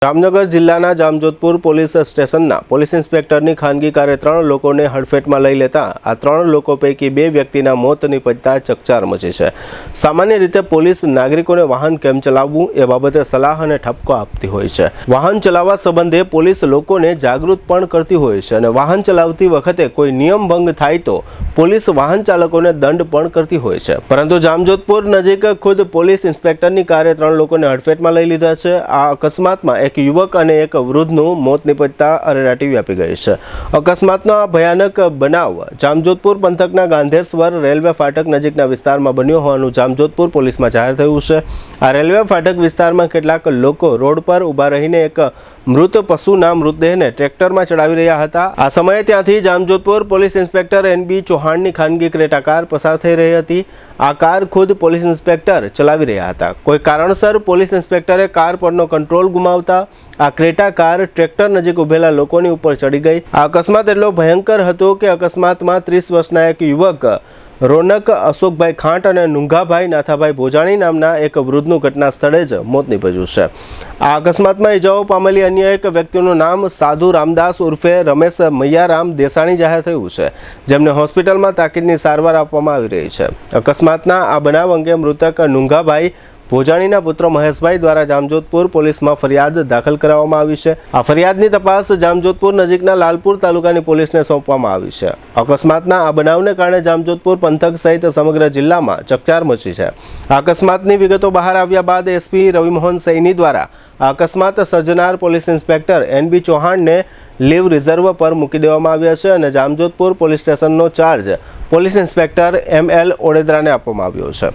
જામનગર જિલ્લાના જામજોધપુર પોલીસ સ્ટેશનના પોલીસ ઇન્સ્પેક્ટરની ખાનગી કારે 3 લોકોને હડફેટમાં લઈ લેતા આ 3 લોકો પૈકી 2 વ્યક્તિના મોત નીપજતા ચકચાર મચી છે। સામાન્ય રીતે પોલીસ નાગરિકોને વાહન કેમ ચલાવવું એ બાબતે સલાહ અને ઠપકો આપતી હોય છે। વાહન ચલાવવા સંબંધે પોલીસ લોકોને જાગૃત પણ કરતી હોય છે અને વાહન ચલાવતી વખતે કોઈ નિયમ ભંગ થાય તો પોલીસ વાહન ચાલકોને દંડ પણ કરતી હોય છે। પરંતુ જામજોધપુર નજીક ખુદ પોલીસ ઇન્સ્પેક્ટરની કારે 3 લોકોને હડફેટમાં લઈ લીધા છે। આ અકસ્માતમાં એક યુવક અને એક વૃદ્ધનું મોત નીપજતા અરેરાટી વ્યાપી ગઈ છે। અકસ્માતનો આ ભયાનક બનાવ જામજોધપુર પંથકના ગાંધેશ્વર રેલવે ફાટક નજીકના વિસ્તારમાં બન્યો હોવાનું જામજોધપુર પોલીસમાં જાહેર થયું છે। આ રેલવે ફાટક વિસ્તારમાં કેટલાક લોકો રોડ પર ઊભા રહીને એક મૃત પશુના મૃતદેહને ટ્રેક્ટરમાં ચડાવી રહ્યા હતા। આ સમયે ત્યાંથી જામજોધપુર પોલીસ ઇન્સ્પેક્ટર NB ચૌહાણની ખાનગી ક્રેટા કાર પસાર થઈ રહી હતી। આ કાર ખુદ પોલીસ ઇન્સ્પેક્ટર ચલાવી રહ્યા હતા। કોઈ કારણસર પોલીસ ઇન્સ્પેક્ટરે કાર પરનો કંટ્રોલ ગુમાવતા આ ક્રેટા કાર ટ્રેક્ટર નજીક ઉભેલા લોકોની ઉપર ચડી ગઈ। આ અકસ્માત એટલો ભયંકર હતો કે અકસ્માતમાં 30 વર્ષના એક યુવક રોનક અશોકભાઈ ખાંટ અને નુંઘાભાઈ નાથાભાઈ ભોજાણી નામના એક વૃદ્ધનું ઘટના સ્થળે જ મોત નીપજ્યું છે। આ અકસ્માતમાં ઇજાઓ પામેલી અન્ય એક વ્યક્તિનું નામ સાધુ રામદાસ ઉર્ફે રમેશ મૈયારામ દેસાણી જાહેર થયું છે, જેમને હોસ્પિટલમાં તાકીદની સારવાર આપવામાં આવી રહી છે। અકસ્માતના આ બનાવ અંગે મૃતક નુંઘાભાઈ ભોજાણીના પુત્ર મહેશભાઈ દ્વારા જામજોધપુર પોલીસમાં ફરિયાદ દાખલ કરાવવામાં આવી છે। આ ફરિયાદની તપાસ જામજોધપુર નજીકના લાલપુર તાલુકાની પોલીસને સોંપવામાં આવી છે। અકસ્માતના આ બનાવને કારણે જામજોધપુર પંથક સહિત સમગ્ર જિલ્લામાં ચકચાર મચી છે। આ અકસ્માતની વિગતો બહાર આવ્યા બાદ SP રવિમોહન સૈની દ્વારા આ અકસ્માત સર્જનાર પોલીસ ઇન્સ્પેક્ટર NB ચૌહાણને લીવ રિઝર્વ પર મૂકી દેવામાં આવ્યા છે અને જામજોધપુર પોલીસ સ્ટેશનનો ચાર્જ પોલીસ ઇન્સ્પેક્ટર ML ઓડેદરાને આપવામાં આવ્યો છે।